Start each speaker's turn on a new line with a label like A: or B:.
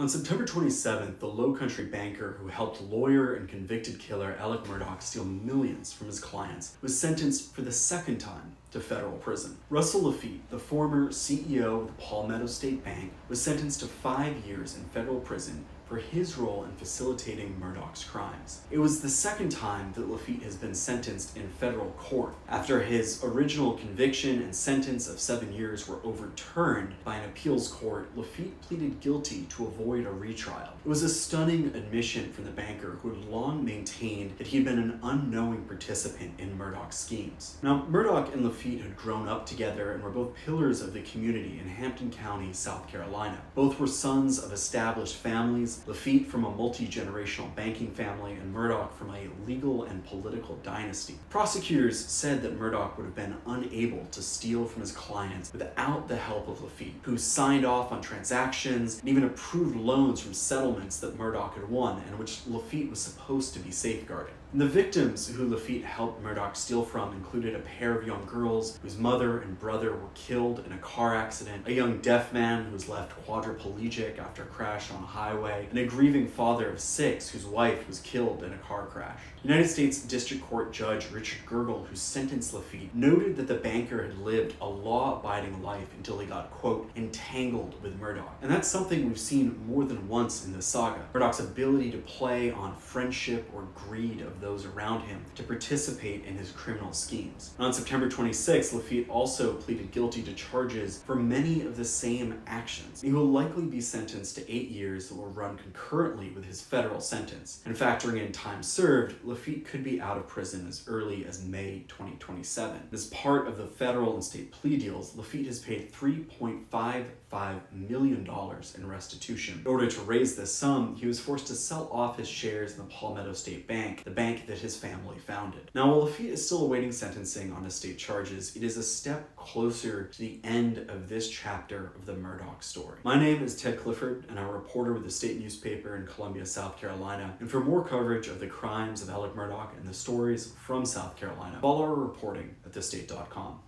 A: On September 27th, the Low Country banker who helped lawyer and convicted killer Alex Murdaugh steal millions from his clients was sentenced for the second time to federal prison. Russell Laffitte, the former CEO of the Palmetto State Bank, was sentenced to 5 years in federal prison for his role in facilitating Murdaugh's crimes. It was the second time that Laffitte has been sentenced in federal court. After his original conviction and sentence of 7 years were overturned by an appeals court, Laffitte pleaded guilty to avoid a retrial. It was a stunning admission from the banker who had long maintained that he had been an unknowing participant in Murdaugh's schemes. Now, Murdaugh and Laffitte had grown up together and were both pillars of the community in Hampton County, South Carolina. Both were sons of established families, Laffitte from a multi-generational banking family and Murdaugh from a legal and political dynasty. Prosecutors said that Murdaugh would have been unable to steal from his clients without the help of Laffitte, who signed off on transactions and even approved loans from settlements that Murdaugh had won and which Laffitte was supposed to be safeguarding. And the victims who Laffitte helped Murdaugh steal from included a pair of young girls whose mother and brother were killed in a car accident, a young deaf man who was left quadriplegic after a crash on a highway, and a grieving father of 6 whose wife was killed in a car crash. United States District Court Judge Richard Gergel, who sentenced Laffitte, noted that the banker had lived a law-abiding life until he got, quote, entangled with Murdaugh. And that's something we've seen more than once in this saga. Murdaugh's ability to play on friendship or greed of those around him to participate in his criminal schemes. On September 26, Laffitte also pleaded guilty to charges for many of the same actions. He will likely be sentenced to 8 years that will run concurrently with his federal sentence. And factoring in time served, Laffitte could be out of prison as early as May 2027. As part of the federal and state plea deals, Laffitte has paid $3.55 million in restitution. In order to raise this sum, he was forced to sell off his shares in the Palmetto State Bank, the bank that his family founded. Now, while Laffitte is still awaiting sentencing on his state charges, it is a step closer to the end of this chapter of the Murdaugh story. My name is Ted Clifford, and I'm a reporter with the state newspaper in Columbia, South Carolina. And for more coverage of the crimes of Alex Murdaugh and the stories from South Carolina, follow our reporting at thestate.com.